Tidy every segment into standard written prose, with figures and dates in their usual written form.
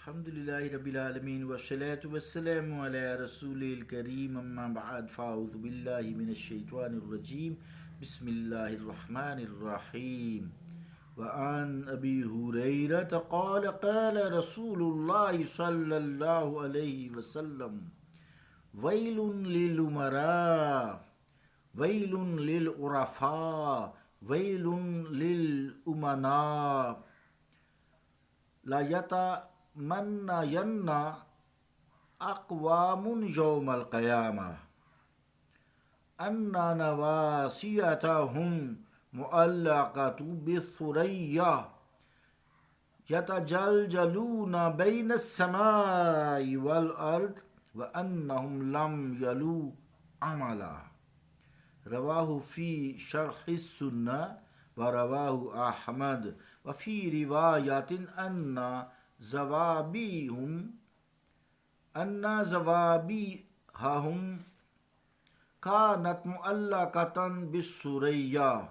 الحمدللہ رب العالمین والصلاة والسلام علی رسول الکریم اما بعد فاعوذ باللہ من الشیطان الرجیم بسم اللہ الرحمن الرحیم وعن ابی ہریرہ قال قال رسول اللہ صلی اللہ علیہ وسلم ویل للامراء ویل للعرفاء ویل للامناء لا يتمنين أقوام يوم القيامة أن نواسيتهم معلقة بالثريا يتجلجلون بين السماء والأرض وأنهم لم يلوا عملا رواه في شرح السنة ورواه أحمد وفي رواية أن زوابيهم كانت معلقة بالسرية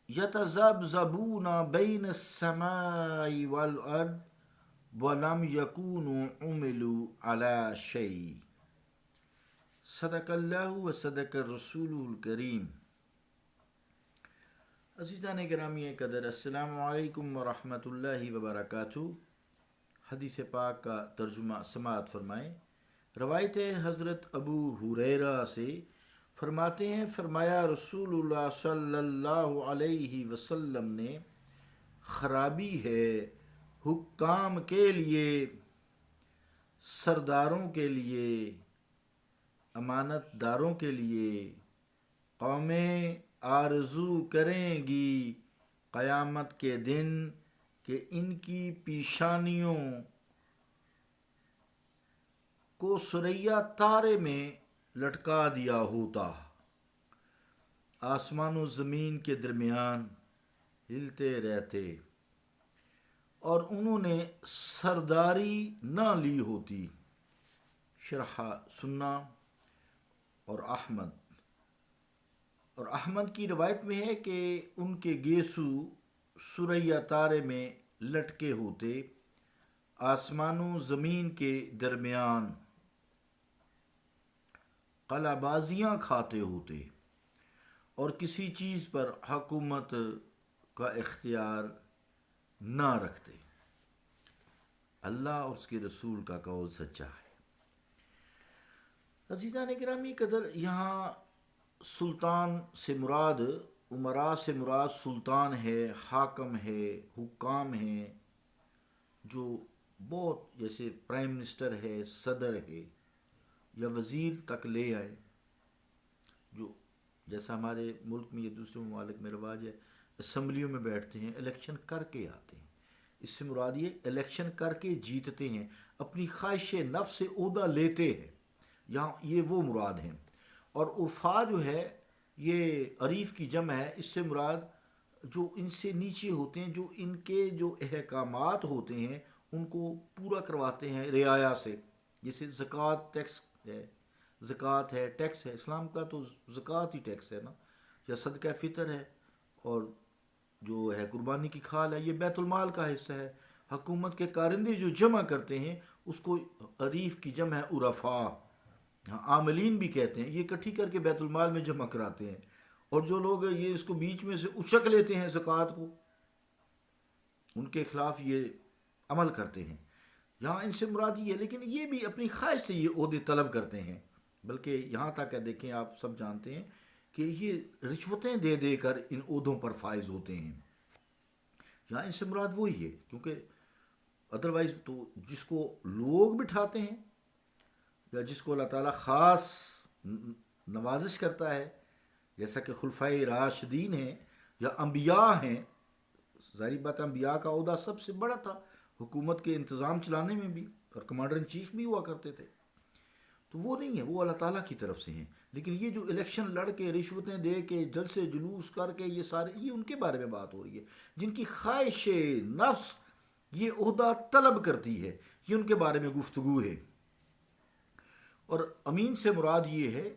يتذبذبون بين السماء والأرض ولم يكونوا عملوا على شيء صدق اللہ و صدق الرسول الکریم۔ عزیزان گرامی قدر، السلام علیکم ورحمۃ اللہ وبرکاتہ۔ حدیث پاک کا ترجمہ سماعت فرمائیں۔ روایت حضرت ابو ہریرہ سے فرماتے ہیں، فرمایا رسول اللہ صلی اللہ علیہ وسلم نے، خرابی ہے حکام کے لیے، سرداروں کے لیے، امانت داروں کے لیے۔ قومیں آرزو کریں گی قیامت کے دن کہ ان کی پیشانیوں کو ثریا تارے میں لٹکا دیا ہوتا، آسمان و زمین کے درمیان ہلتے رہتے، اور انہوں نے سرداری نہ لی ہوتی۔ شرح سنہ اور احمد کی روایت میں ہے کہ ان کے گیسو ثریا تارے میں لٹکے ہوتے، آسمان و زمین کے درمیان قلع بازیاں کھاتے ہوتے، اور کسی چیز پر حکومت کا اختیار نہ رکھتے۔ اللہ اور اس کے رسول کا قول سچا ہے۔ عزیزان گرامی قدر، یہاں سلطان سے مراد، امراء سے مراد سلطان ہے، حاکم ہے، حکام ہیں، جو بہت جیسے پرائم منسٹر ہے، صدر ہے، یا وزیر تک لے آئے، جو جیسا ہمارے ملک میں یا دوسرے ممالک میں رواج ہے، اسمبلیوں میں بیٹھتے ہیں، الیکشن کر کے آتے ہیں۔ اس سے مراد یہ الیکشن کر کے جیتتے ہیں، اپنی خواہش نفس سے عہدہ لیتے ہیں، یہاں یہ وہ مراد ہیں۔ اور عرفا جو ہے یہ عریف کی جمع ہے، اس سے مراد جو ان سے نیچے ہوتے ہیں، جو ان کے جو احکامات ہوتے ہیں ان کو پورا کرواتے ہیں رعایا سے، جیسے زکوٰۃ ٹیکس ہے، زکوٰۃ ہے، ٹیکس ہے، اسلام کا تو زکوٰۃ ہی ٹیکس ہے نا، یا صدقہ فطر ہے، اور جو ہے قربانی کی کھال ہے، یہ بیت المال کا حصہ ہے۔ حکومت کے کارندے جو جمع کرتے ہیں اس کو عریف کی جمع ہے عرفا، عاملین بھی کہتے ہیں، یہ اکٹھی کر کے بیت المال میں جمع کراتے ہیں، اور جو لوگ یہ اس کو بیچ میں سے اچک لیتے ہیں زکوٰۃ کو، ان کے خلاف یہ عمل کرتے ہیں۔ یہاں ان سے مراد یہ ہے، لیکن یہ بھی اپنی خواہش سے یہ عہدے طلب کرتے ہیں، بلکہ یہاں تک ہے، دیکھیں آپ سب جانتے ہیں کہ یہ رشوتیں دے دے کر ان عہدوں پر فائز ہوتے ہیں۔ یہاں ان سے مراد وہی ہے، کیونکہ ادروائز تو جس کو لوگ بٹھاتے ہیں یا جس کو اللہ تعالیٰ خاص نوازش کرتا ہے، جیسا کہ خلفائے راشدین ہیں یا انبیاء ہیں، ظاہری بات انبیاء کا عہدہ سب سے بڑا تھا حکومت کے انتظام چلانے میں بھی، اور کمانڈر ان چیف بھی ہوا کرتے تھے، تو وہ نہیں ہے، وہ اللہ تعالیٰ کی طرف سے ہیں۔ لیکن یہ جو الیکشن لڑ کے رشوتیں دے کے جلسے جلوس کر کے یہ سارے، یہ ان کے بارے میں بات ہو رہی ہے، جن کی خواہش نفس یہ عہدہ طلب کرتی ہے، یہ ان کے بارے میں گفتگو ہے۔ اور امین سے مراد یہ ہے،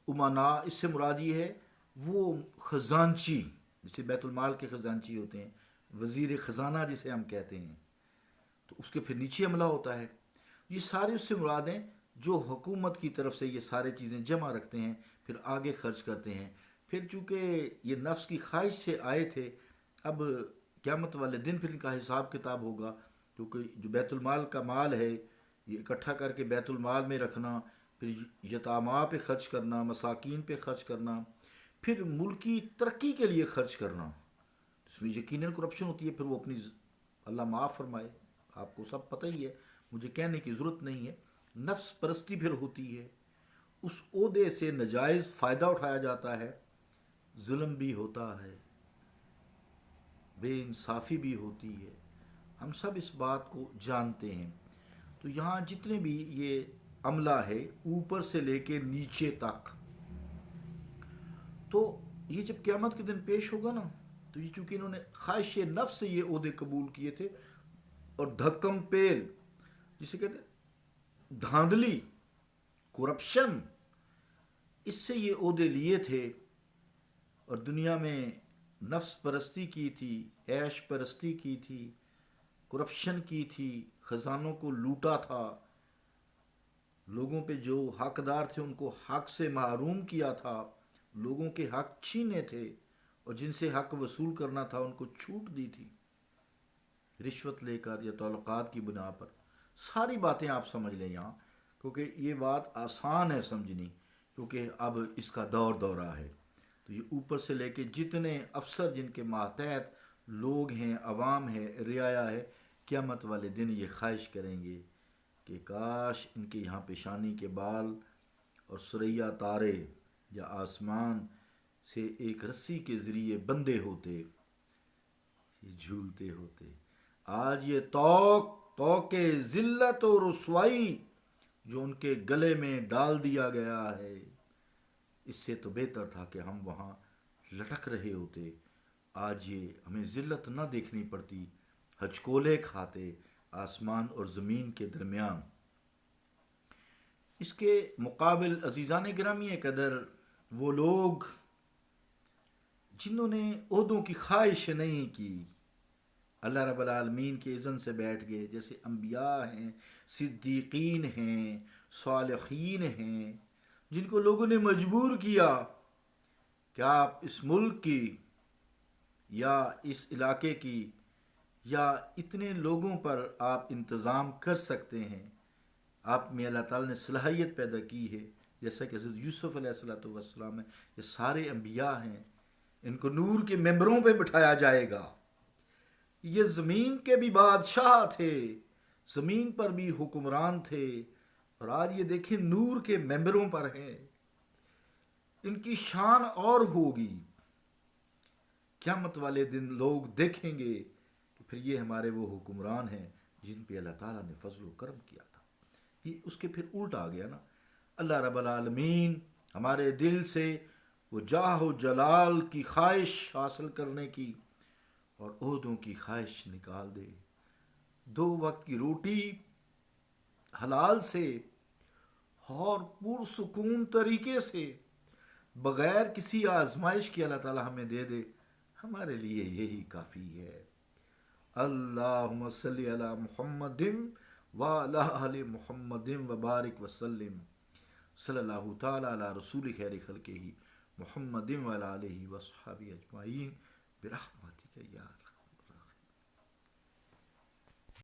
امنا اس سے مراد یہ ہے وہ خزانچی، جسے بیت المال کے خزانچی ہوتے ہیں، وزیر خزانہ جسے ہم کہتے ہیں، تو اس کے پھر نیچے عملہ ہوتا ہے. یہ سارے اس سے مراد ہیں جو حکومت کی طرف سے یہ سارے چیزیں جمع رکھتے ہیں پھر آگے خرچ کرتے ہیں. پھر چونکہ یہ نفس کی خواہش سے آئے تھے، اب قیامت والے دن پھر ان کا حساب کتاب ہوگا، کیونکہ جو بیت المال کا مال ہے یہ اکٹھا کر کے بیت المال میں رکھنا، پھر یتامہ پہ خرچ کرنا، مساکین پہ خرچ کرنا، پھر ملکی ترقی کے لیے خرچ کرنا، اس میں یقیناً کرپشن ہوتی ہے. پھر وہ اپنی اللہ معاف فرمائے، آپ کو سب پتہ ہی ہے، مجھے کہنے کی ضرورت نہیں ہے. نفس پرستی پھر ہوتی ہے، اس عہدے سے ناجائز فائدہ اٹھایا جاتا ہے، ظلم بھی ہوتا ہے، بے انصافی بھی ہوتی ہے. ہم سب اس بات کو جانتے ہیں. تو یہاں جتنے بھی یہ عملہ ہے اوپر سے لے کے نیچے تک، تو یہ جب قیامت کے دن پیش ہوگا نا، تو یہ چونکہ انہوں نے خواہش نفس سے یہ عہدے قبول کیے تھے، اور دھکم پیل جسے کہتے ہیں دھاندلی، کرپشن، اس سے یہ عہدے لیے تھے، اور دنیا میں نفس پرستی کی تھی، عیش پرستی کی تھی، کرپشن کی تھی، خزانوں کو لوٹا تھا، لوگوں پہ جو حقدار تھے ان کو حق سے محروم کیا تھا، لوگوں کے حق چھینے تھے، اور جن سے حق وصول کرنا تھا ان کو چھوٹ دی تھی رشوت لے کر یا تعلقات کی بنا پر. ساری باتیں آپ سمجھ لیں یہاں، کیونکہ یہ بات آسان ہے سمجھنی، کیونکہ اب اس کا دورہ ہے. تو یہ اوپر سے لے کے جتنے افسر جن کے ماتحت لوگ ہیں، عوام ہے، رعایا ہے، قیامت والے دن یہ خواہش کریں گے کہ کاش ان کے یہاں پیشانی کے بال اور ثریا تارے یا آسمان سے ایک رسی کے ذریعے بندے ہوتے، یہ جھولتے ہوتے. آج یہ توق ذلت و رسوائی جو ان کے گلے میں ڈال دیا گیا ہے، اس سے تو بہتر تھا کہ ہم وہاں لٹک رہے ہوتے. آج یہ ہمیں ذلت نہ دیکھنی پڑتی، ہچکولے کھاتے آسمان اور زمین کے درمیان. اس کے مقابل عزیزان گرامی قدر وہ لوگ جنہوں نے عہدوں کی خواہش نہیں کی، اللہ رب العالمین کے اذن سے بیٹھ گئے، جیسے انبیاء ہیں، صدیقین ہیں، صالحین ہیں، جن کو لوگوں نے مجبور کیا کہ آپ اس ملک کی یا اس علاقے کی یا اتنے لوگوں پر آپ انتظام کر سکتے ہیں. آپ میں اللہ تعالیٰ نے صلاحیت پیدا کی ہے، جیسا کہ حضرت یوسف علیہ السلام ہے. یہ سارے انبیاء ہیں، ان کو نور کے ممبروں پہ بٹھایا جائے گا. یہ زمین کے بھی بادشاہ تھے، زمین پر بھی حکمران تھے، اور آج یہ دیکھیں نور کے ممبروں پر ہیں. ان کی شان اور ہوگی. قیامت والے دن لوگ دیکھیں گے کہ پھر یہ ہمارے وہ حکمران ہیں جن پہ اللہ تعالیٰ نے فضل و کرم کیا تھا. یہ اس کے پھر الٹا آ گیا نا. اللہ رب العالمین ہمارے دل سے وہ جاہ و جلال کی خواہش حاصل کرنے کی اور عہدوں کی خواہش نکال دے. 2 وقت کی روٹی حلال سے اور پرسکون طریقے سے بغیر کسی آزمائش کی اللہ تعالیٰ ہمیں دے دے، ہمارے لیے یہی کافی ہے. اللہم صلی علی محمد وعلی آل محمد وبارک وسلم. صلی اللہ تعالی علی رسول خیر خلقہ محمد وعلی آلہ وصحبہ اجمعین برحمتک یا